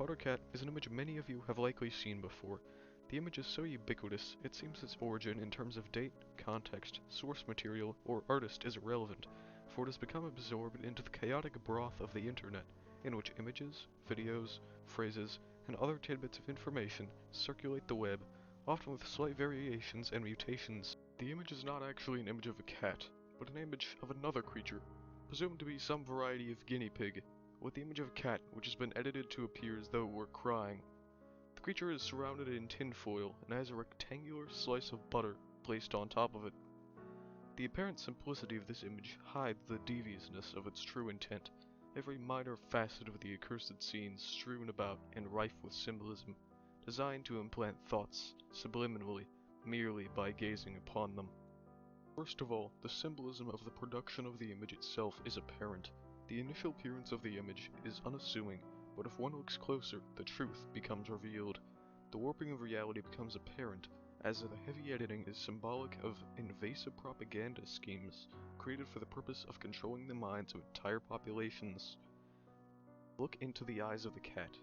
Buttercat is an image many of you have likely seen before. The image is so ubiquitous, it seems its origin in terms of date, context, source material, or artist is irrelevant, for it has become absorbed into the chaotic broth of the internet, in which images, videos, phrases, and other tidbits of information circulate the web, often with slight variations and mutations. The image is not actually an image of a cat, but an image of another creature, presumed to be some variety of guinea pig, with the image of a cat which has been edited to appear as though it were crying. The creature is surrounded in tinfoil and has a rectangular slice of butter placed on top of it. The apparent simplicity of this image hides the deviousness of its true intent, every minor facet of the accursed scene strewn about and rife with symbolism, designed to implant thoughts subliminally merely by gazing upon them. First of all, the symbolism of the production of the image itself is apparent. The initial appearance of the image is unassuming, but if one looks closer, the truth becomes revealed. The warping of reality becomes apparent, as the heavy editing is symbolic of invasive propaganda schemes created for the purpose of controlling the minds of entire populations. Look into the eyes of the cat.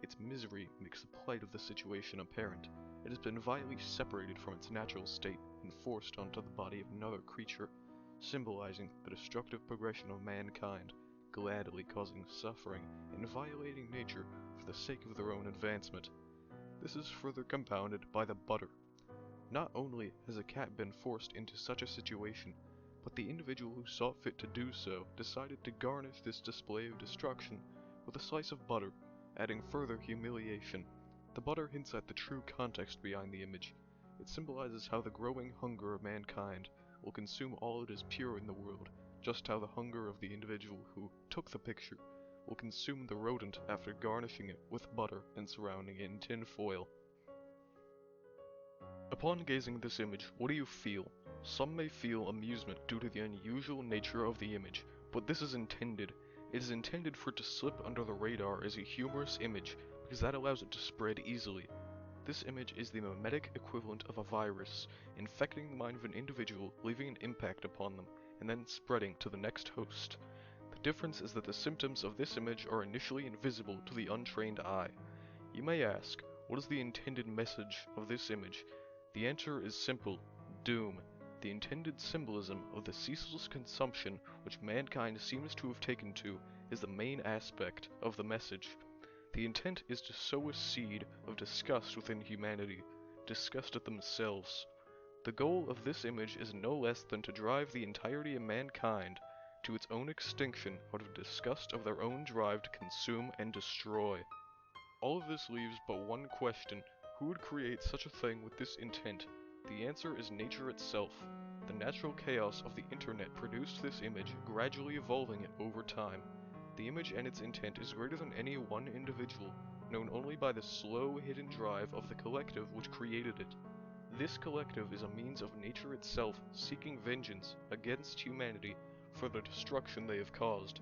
Its misery makes the plight of the situation apparent. It has been violently separated from its natural state and forced onto the body of another creature, symbolizing the destructive progression of mankind, gladly causing suffering and violating nature for the sake of their own advancement. This is further compounded by the butter. Not only has a cat been forced into such a situation, but the individual who saw fit to do so decided to garnish this display of destruction with a slice of butter, adding further humiliation. The butter hints at the true context behind the image. It symbolizes how the growing hunger of mankind will consume all that is pure in the world, just how the hunger of the individual who took the picture will consume the rodent after garnishing it with butter and surrounding it in tin foil. Upon gazing at this image, what do you feel? Some may feel amusement due to the unusual nature of the image, but this is intended. It is intended for it to slip under the radar as a humorous image, because that allows it to spread easily. This image is the mimetic equivalent of a virus, infecting the mind of an individual, leaving an impact upon them, and then spreading to the next host. The difference is that the symptoms of this image are initially invisible to the untrained eye. You may ask, what is the intended message of this image? The answer is simple: doom. The intended symbolism of the ceaseless consumption which mankind seems to have taken to is the main aspect of the message. The intent is to sow a seed of disgust within humanity, disgust at themselves. The goal of this image is no less than to drive the entirety of mankind to its own extinction out of disgust of their own drive to consume and destroy. All of this leaves but one question: who would create such a thing with this intent? The answer is nature itself. The natural chaos of the internet produced this image, gradually evolving it over time. The image and its intent is greater than any one individual, known only by the slow, hidden drive of the collective which created it. This collective is a means of nature itself seeking vengeance against humanity for the destruction they have caused.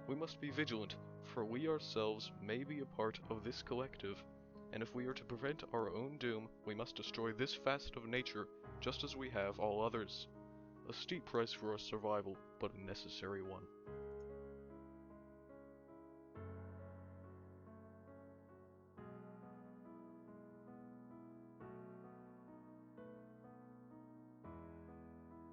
We must be vigilant, for we ourselves may be a part of this collective, and if we are to prevent our own doom, we must destroy this facet of nature just as we have all others. A steep price for our survival, but a necessary one.